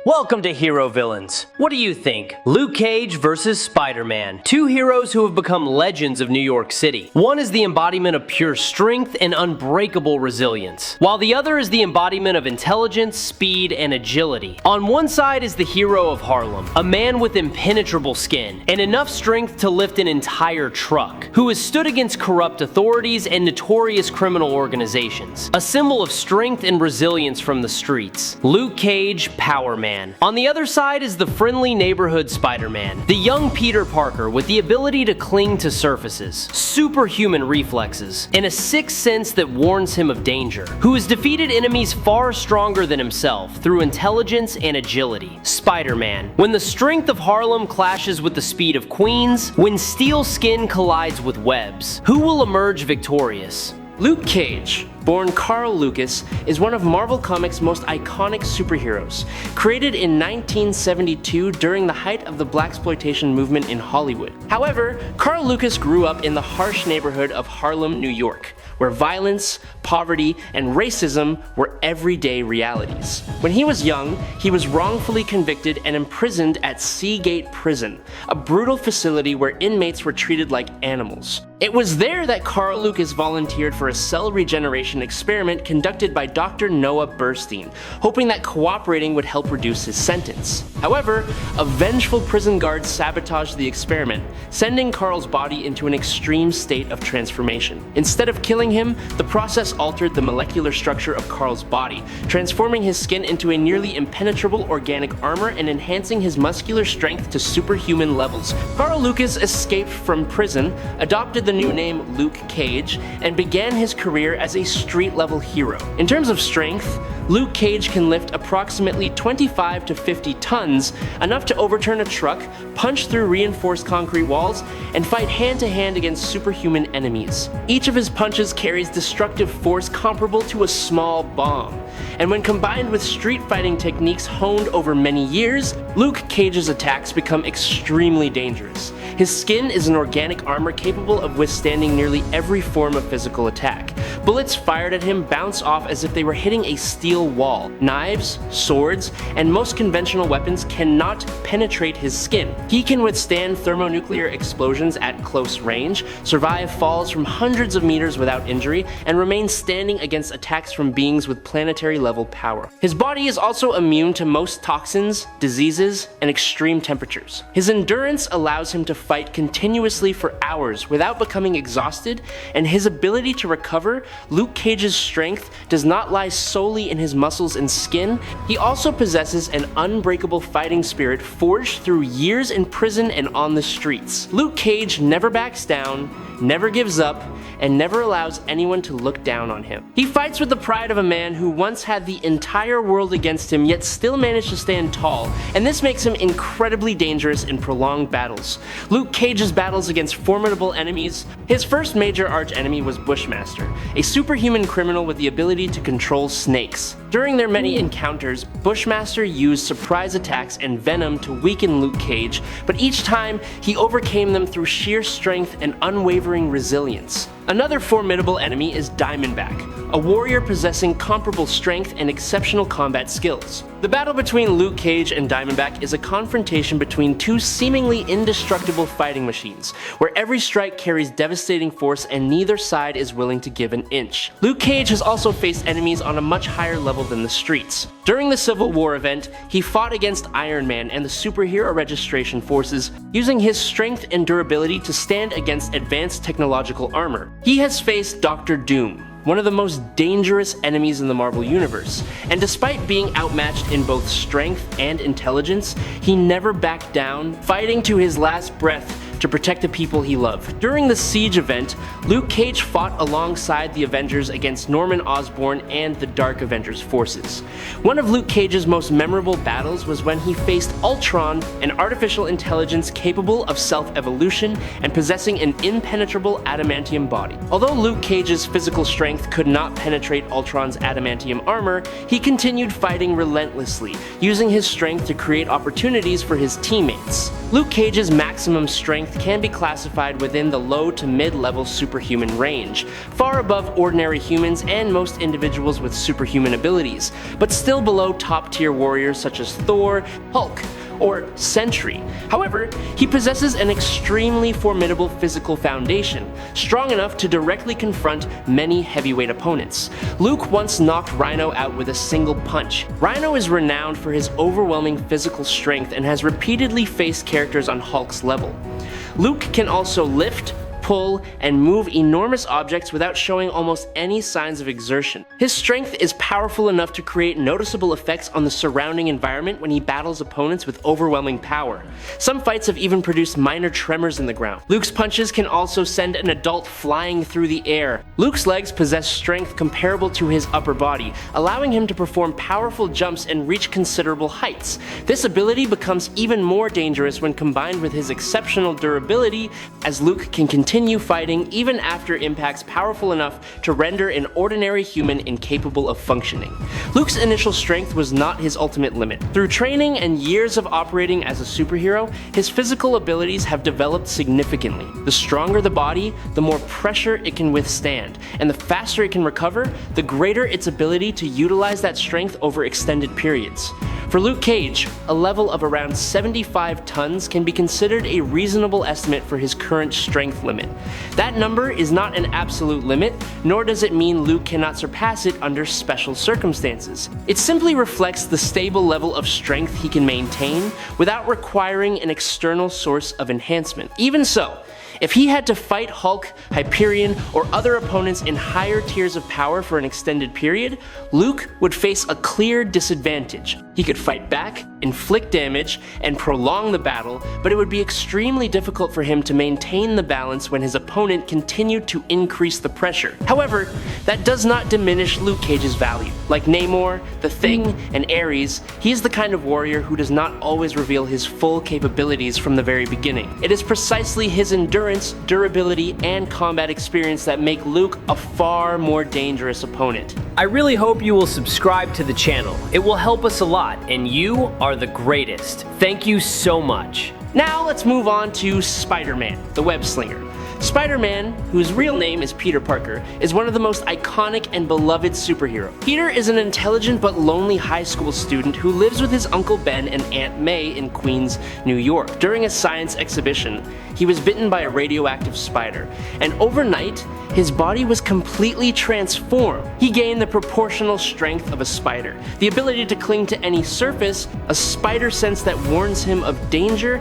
Welcome to Hero Villains. What do you think? Luke Cage versus Spider-Man. Two heroes who have become legends of New York City. One is the embodiment of pure strength and unbreakable resilience, while the other is the embodiment of intelligence, speed, and agility. On one side is the hero of Harlem, a man with impenetrable skin and enough strength to lift an entire truck, who has stood against corrupt authorities and notorious criminal organizations. A symbol of strength and resilience from the streets. Luke Cage, Power Man. On the other side is the friendly neighborhood Spider-Man, the young Peter Parker with the ability to cling to surfaces, superhuman reflexes, and a sixth sense that warns him of danger, who has defeated enemies far stronger than himself through intelligence and agility. Spider-Man. When the strength of Harlem clashes with the speed of Queens, when steel skin collides with webs, who will emerge victorious? Luke Cage, born Carl Lucas, is one of Marvel Comics' most iconic superheroes. Created in 1972 during the height of the blaxploitation movement in Hollywood. However, Carl Lucas grew up in the harsh neighborhood of Harlem, New York, where violence, poverty, and racism were everyday realities. When he was young, he was wrongfully convicted and imprisoned at Seagate Prison, a brutal facility where inmates were treated like animals. It was there that Carl Lucas volunteered for a cell regeneration experiment conducted by Dr. Noah Burstein, hoping that cooperating would help reduce his sentence. However, a vengeful prison guard sabotaged the experiment, sending Carl's body into an extreme state of transformation. Instead of killing him, the process altered the molecular structure of Carl's body, transforming his skin into a nearly impenetrable organic armor and enhancing his muscular strength to superhuman levels. Carl Lucas escaped from prison, adopted the new name Luke Cage, and began his career as a street-level hero. In terms of strength, Luke Cage can lift approximately 25 to 50 tons, enough to overturn a truck, punch through reinforced concrete walls, and fight hand-to-hand against superhuman enemies. Each of his punches carries destructive force comparable to a small bomb, and when combined with street fighting techniques honed over many years, Luke Cage's attacks become extremely dangerous. His skin is an organic armor capable of withstanding nearly every form of physical attack. Bullets fired at him bounce off as if they were hitting a steel wall. Knives, swords, and most conventional weapons cannot penetrate his skin. He can withstand thermonuclear explosions at close range, survive falls from hundreds of meters without injury, and remain standing against attacks from beings with planetary-level power. His body is also immune to most toxins, diseases, and extreme temperatures. His endurance allows him to fight continuously for hours without becoming exhausted, and his ability to recover. Luke Cage's strength does not lie solely in his muscles and skin. He also possesses an unbreakable fighting spirit forged through years in prison and on the streets. Luke Cage never backs down, never gives up, and never allows anyone to look down on him. He fights with the pride of a man who once had the entire world against him yet still managed to stand tall, and this makes him incredibly dangerous in prolonged battles. Luke Cage's battles against formidable enemies. His first major arch-enemy was Bushmaster, a superhuman criminal with the ability to control snakes. During their many encounters, Bushmaster used surprise attacks and venom to weaken Luke Cage, but each time he overcame them through sheer strength and unwavering resilience. Another formidable enemy is Diamondback, a warrior possessing comparable strength and exceptional combat skills. The battle between Luke Cage and Diamondback is a confrontation between two seemingly indestructible fighting machines, where every strike carries devastating force and neither side is willing to give an inch. Luke Cage has also faced enemies on a much higher level than the streets. During the Civil War event, he fought against Iron Man and the Superhero Registration Forces, using his strength and durability to stand against advanced technological armor. He has faced Dr. Doom, one of the most dangerous enemies in the Marvel Universe, and despite being outmatched in both strength and intelligence, he never backed down, fighting to his last breath to protect the people he loved. During the Siege event, Luke Cage fought alongside the Avengers against Norman Osborn and the Dark Avengers forces. One of Luke Cage's most memorable battles was when he faced Ultron, an artificial intelligence capable of self-evolution and possessing an impenetrable adamantium body. Although Luke Cage's physical strength could not penetrate Ultron's adamantium armor, he continued fighting relentlessly, using his strength to create opportunities for his teammates. Luke Cage's maximum strength strength can be classified within the low to mid-level superhuman range, far above ordinary humans and most individuals with superhuman abilities, but still below top-tier warriors such as Thor, Hulk, or Sentry. However, he possesses an extremely formidable physical foundation, strong enough to directly confront many heavyweight opponents. Luke once knocked Rhino out with a single punch. Rhino is renowned for his overwhelming physical strength and has repeatedly faced characters on Hulk's level. Luke can also lift, pull, and move enormous objects without showing almost any signs of exertion. His strength is powerful enough to create noticeable effects on the surrounding environment when he battles opponents with overwhelming power. Some fights have even produced minor tremors in the ground. Luke's punches can also send an adult flying through the air. Luke's legs possess strength comparable to his upper body, allowing him to perform powerful jumps and reach considerable heights. This ability becomes even more dangerous when combined with his exceptional durability, as Luke can continue fighting even after impacts powerful enough to render an ordinary human incapable of functioning. Luke's initial strength was not his ultimate limit. Through training and years of operating as a superhero, his physical abilities have developed significantly. The stronger the body, the more pressure it can withstand, and the faster it can recover, the greater its ability to utilize that strength over extended periods. For Luke Cage, a level of around 75 tons can be considered a reasonable estimate for his current strength limit. That number is not an absolute limit, nor does it mean Luke cannot surpass it under special circumstances. It simply reflects the stable level of strength he can maintain without requiring an external source of enhancement. Even so, if he had to fight Hulk, Hyperion, or other opponents in higher tiers of power for an extended period, Luke would face a clear disadvantage. He could fight back, inflict damage, and prolong the battle, but it would be extremely difficult for him to maintain the balance when his opponent continued to increase the pressure. However, that does not diminish Luke Cage's value. Like Namor, The Thing, and Ares, he is the kind of warrior who does not always reveal his full capabilities from the very beginning. It is precisely his endurance, durability, and combat experience that make Luke a far more dangerous opponent. I really hope you will subscribe to the channel. It will help us a lot, and you are the greatest. Thank you so much. Now let's move on to Spider-Man, the web slinger. Spider-Man, whose real name is Peter Parker, is one of the most iconic and beloved superheroes. Peter is an intelligent but lonely high school student who lives with his Uncle Ben and Aunt May in Queens, New York. During a science exhibition, he was bitten by a radioactive spider, and overnight, his body was completely transformed. He gained the proportional strength of a spider, the ability to cling to any surface, a spider sense that warns him of danger,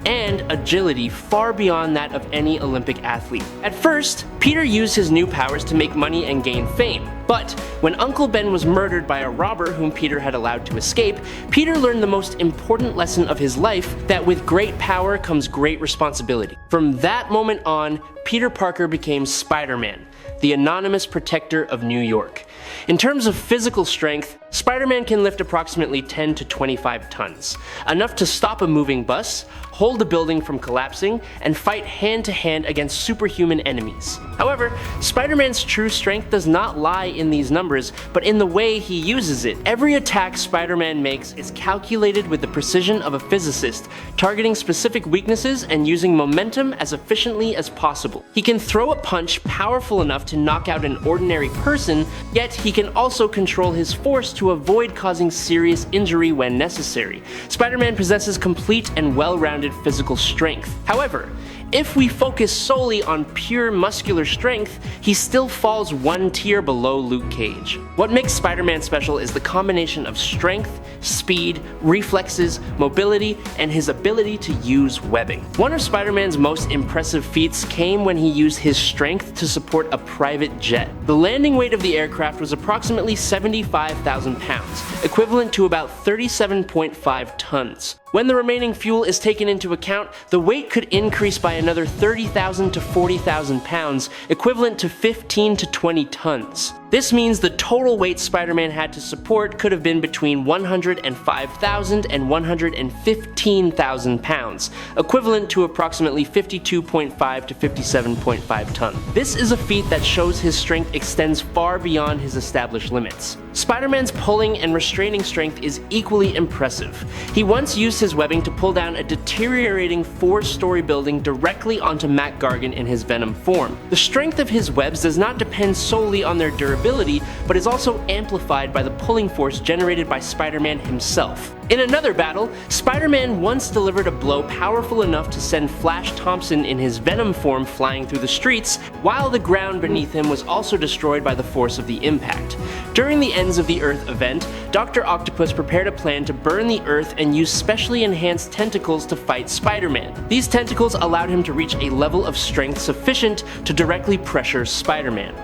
and agility far beyond that of any Olympic athlete. At first, Peter used his new powers to make money and gain fame. But when Uncle Ben was murdered by a robber whom Peter had allowed to escape, Peter learned the most important lesson of his life, that with great power comes great responsibility. From that moment on, Peter Parker became Spider-Man, the anonymous protector of New York. In terms of physical strength, Spider-Man can lift approximately 10 to 25 tons, enough to stop a moving bus, hold a building from collapsing, and fight hand-to-hand against superhuman enemies. However, Spider-Man's true strength does not lie in these numbers, but in the way he uses it. Every attack Spider-Man makes is calculated with the precision of a physicist, targeting specific weaknesses and using momentum as efficiently as possible. He can throw a punch powerful enough to knock out an ordinary person, yet he can also control his force to avoid causing serious injury when necessary. Spider-Man possesses complete and well-rounded physical strength. However, if we focus solely on pure muscular strength, he still falls one tier below Luke Cage. What makes Spider-Man special is the combination of strength, speed, reflexes, mobility, and his ability to use webbing. One of Spider-Man's most impressive feats came when he used his strength to support a private jet. The landing weight of the aircraft was approximately 75,000 pounds, equivalent to about 37.5 tons. When the remaining fuel is taken into account, the weight could increase by another 30,000 to 40,000 pounds, equivalent to 15 to 20 tons. This means the total weight Spider-Man had to support could have been between 105,000 and 115,000 pounds, equivalent to approximately 52.5 to 57.5 tons. This is a feat that shows his strength extends far beyond his established limits. Spider-Man's pulling and restraining strength is equally impressive. He once used his webbing to pull down a deteriorating 4-story building directly onto Mac Gargan in his Venom form. The strength of his webs does not depend solely on their durability, but is also amplified by the pulling force generated by Spider-Man himself. In another battle, Spider-Man once delivered a blow powerful enough to send Flash Thompson in his Venom form flying through the streets, while the ground beneath him was also destroyed by the force of the impact. During the Ends of the Earth event, Dr. Octopus prepared a plan to burn the Earth and use specially enhanced tentacles to fight Spider-Man. These tentacles allowed him to reach a level of strength sufficient to directly pressure Spider-Man.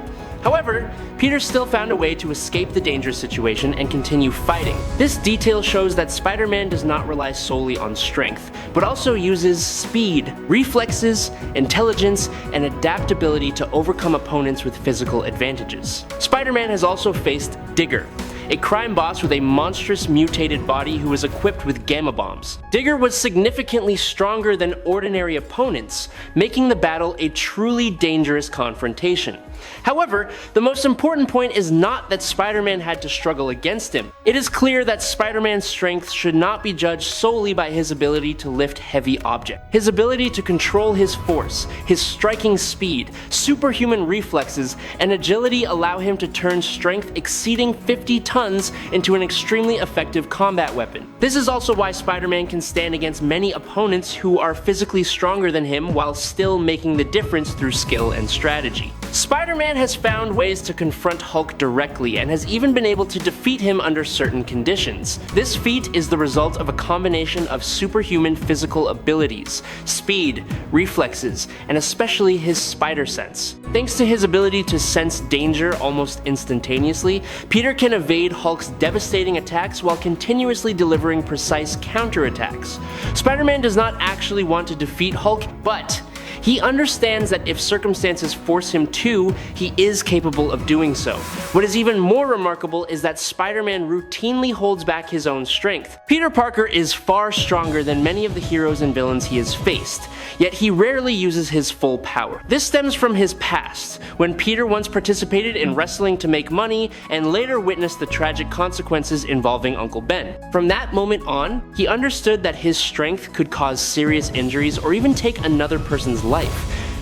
However, Peter still found a way to escape the dangerous situation and continue fighting. This detail shows that Spider-Man does not rely solely on strength, but also uses speed, reflexes, intelligence, and adaptability to overcome opponents with physical advantages. Spider-Man has also faced Digger, a crime boss with a monstrous mutated body who was equipped with gamma bombs. Digger was significantly stronger than ordinary opponents, making the battle a truly dangerous confrontation. However, the most important point is not that Spider-Man had to struggle against him. It is clear that Spider-Man's strength should not be judged solely by his ability to lift heavy objects. His ability to control his force, his striking speed, superhuman reflexes, and agility allow him to turn strength exceeding 50 tons into an extremely effective combat weapon. This is also why Spider-Man can stand against many opponents who are physically stronger than him while still making the difference through skill and strategy. Spider-Man has found ways to confront Hulk directly and has even been able to defeat him under certain conditions. This feat is the result of a combination of superhuman physical abilities, speed, reflexes, and especially his spider sense. Thanks to his ability to sense danger almost instantaneously, Peter can evade Hulk's devastating attacks while continuously delivering precise counterattacks. Spider-Man does not actually want to defeat Hulk, but he understands that if circumstances force him to, he is capable of doing so. What is even more remarkable is that Spider-Man routinely holds back his own strength. Peter Parker is far stronger than many of the heroes and villains he has faced, yet he rarely uses his full power. This stems from his past, when Peter once participated in wrestling to make money and later witnessed the tragic consequences involving Uncle Ben. From that moment on, he understood that his strength could cause serious injuries or even take another person's life.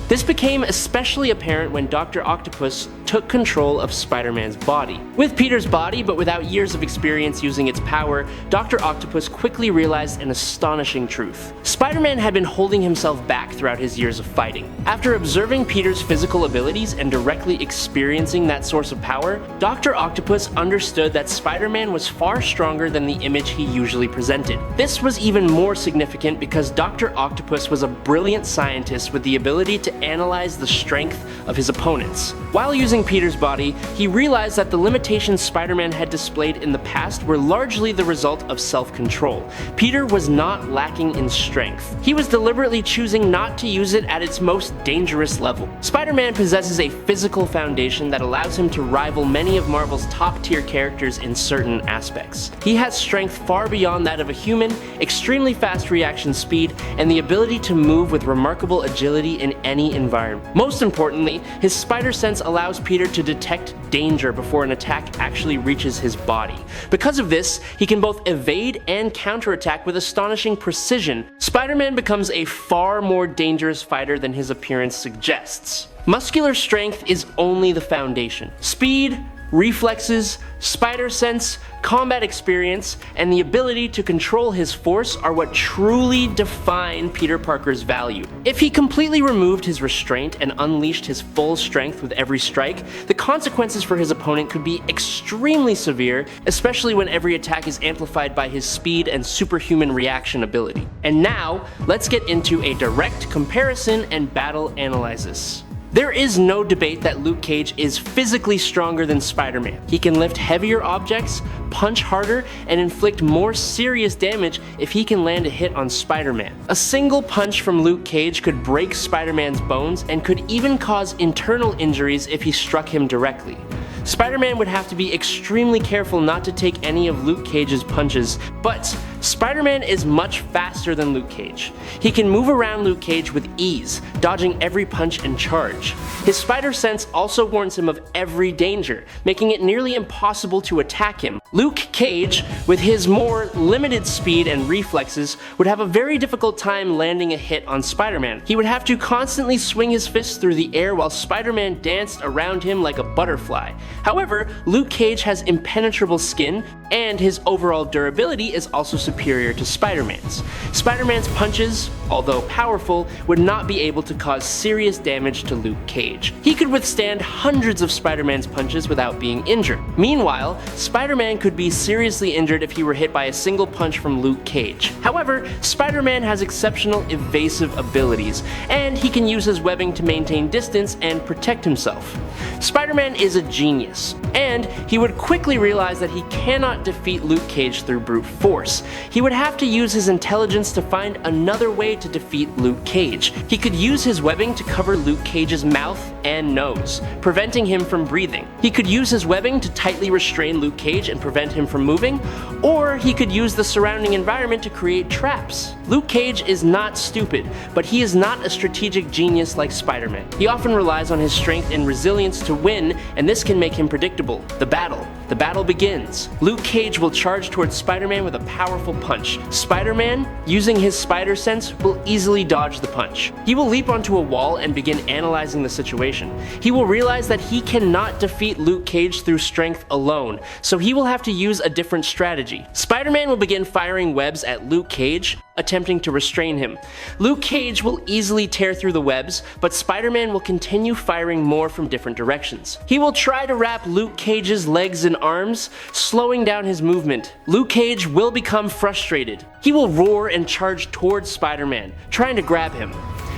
This became especially apparent when Dr. Octopus took control of Spider-Man's body. With Peter's body, but without years of experience using its power, Dr. Octopus quickly realized an astonishing truth. Spider-Man had been holding himself back throughout his years of fighting. After observing Peter's physical abilities and directly experiencing that source of power, Dr. Octopus understood that Spider-Man was far stronger than the image he usually presented. This was even more significant because Dr. Octopus was a brilliant scientist with the ability to analyze the strength of his opponents. While using Peter's body, he realized that the limitations Spider-Man had displayed in the past were largely the result of self-control. Peter was not lacking in strength. He was deliberately choosing not to use it at its most dangerous level. Spider-Man possesses a physical foundation that allows him to rival many of Marvel's top-tier characters in certain aspects. He has strength far beyond that of a human, extremely fast reaction speed, and the ability to move with remarkable agility in any environment. Most importantly, his spider sense allows Peter to detect danger before an attack actually reaches his body. Because of this, he can both evade and counterattack with astonishing precision. Spider-Man becomes a far more dangerous fighter than his appearance suggests. Muscular strength is only the foundation. Speed, reflexes, spider sense, combat experience, and the ability to control his force are what truly define Peter Parker's value. If he completely removed his restraint and unleashed his full strength with every strike, the consequences for his opponent could be extremely severe, especially when every attack is amplified by his speed and superhuman reaction ability. And now, let's get into a direct comparison and battle analysis. There is no debate that Luke Cage is physically stronger than Spider-Man. He can lift heavier objects, punch harder, and inflict more serious damage if he can land a hit on Spider-Man. A single punch from Luke Cage could break Spider-Man's bones and could even cause internal injuries if he struck him directly. Spider-Man would have to be extremely careful not to take any of Luke Cage's punches, but Spider-Man is much faster than Luke Cage. He can move around Luke Cage with ease, dodging every punch and charge. His spider sense also warns him of every danger, making it nearly impossible to attack him. Luke Cage, with his more limited speed and reflexes, would have a very difficult time landing a hit on Spider-Man. He would have to constantly swing his fists through the air while Spider-Man danced around him like a butterfly. However, Luke Cage has impenetrable skin, and his overall durability is also superior to Spider-Man's. Spider-Man's punches, although powerful, would not be able to cause serious damage to Luke Cage. He could withstand hundreds of Spider-Man's punches without being injured. Meanwhile, Spider-Man could be seriously injured if he were hit by a single punch from Luke Cage. However, Spider-Man has exceptional evasive abilities, and he can use his webbing to maintain distance and protect himself. Spider-Man is a genius, and he would quickly realize that he cannot defeat Luke Cage through brute force. He would have to use his intelligence to find another way to defeat Luke Cage. He could use his webbing to cover Luke Cage's mouth and nose, preventing him from breathing. He could use his webbing to tightly restrain Luke Cage and prevent him from moving, or he could use the surrounding environment to create traps. Luke Cage is not stupid, but he is not a strategic genius like Spider-Man. He often relies on his strength and resilience to win, and this can make him predictable. The battle begins. Luke Cage will charge towards Spider-Man with a powerful punch. Spider-Man, using his spider sense, will easily dodge the punch. He will leap onto a wall and begin analyzing the situation. He will realize that he cannot defeat Luke Cage through strength alone, so he will have to use a different strategy. Spider-Man will begin firing webs at Luke Cage, attempting to restrain him. Luke Cage will easily tear through the webs, but Spider-Man will continue firing more from different directions. He will try to wrap Luke Cage's legs and arms, slowing down his movement. Luke Cage will become frustrated. He will roar and charge towards Spider-Man, trying to grab him.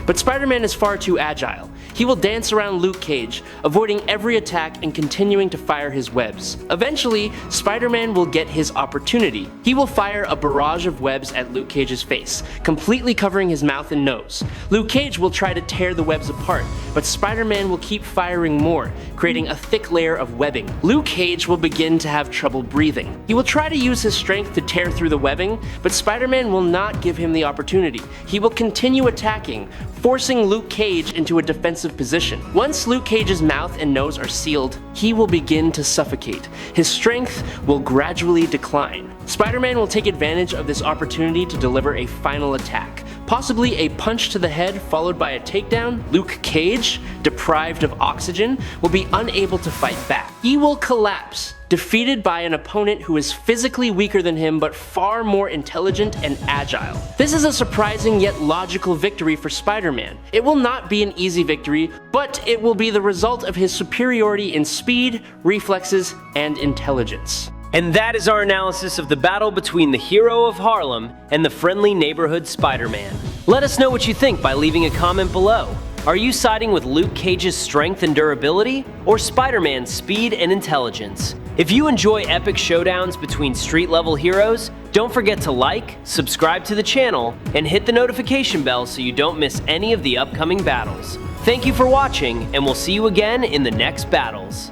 But Spider-Man is far too agile. He will dance around Luke Cage, avoiding every attack and continuing to fire his webs. Eventually, Spider-Man will get his opportunity. He will fire a barrage of webs at Luke Cage's face, completely covering his mouth and nose. Luke Cage will try to tear the webs apart, but Spider-Man will keep firing more, creating a thick layer of webbing. Luke Cage will begin to have trouble breathing. He will try to use his strength to tear through the webbing, but Spider-Man will not give him the opportunity. He will continue attacking, forcing Luke Cage into a defensive position. Once Luke Cage's mouth and nose are sealed, he will begin to suffocate. His strength will gradually decline. Spider-Man will take advantage of this opportunity to deliver a final attack, possibly a punch to the head followed by a takedown. Luke Cage, deprived of oxygen, will be unable to fight back. He will collapse, defeated by an opponent who is physically weaker than him but far more intelligent and agile. This is a surprising yet logical victory for Spider-Man. It will not be an easy victory, but it will be the result of his superiority in speed, reflexes, and intelligence. And that is our analysis of the battle between the hero of Harlem and the friendly neighborhood Spider-Man. Let us know what you think by leaving a comment below. Are you siding with Luke Cage's strength and durability, or Spider-Man's speed and intelligence? If you enjoy epic showdowns between street-level heroes, don't forget to like, subscribe to the channel, and hit the notification bell so you don't miss any of the upcoming battles. Thank you for watching, and we'll see you again in the next battles.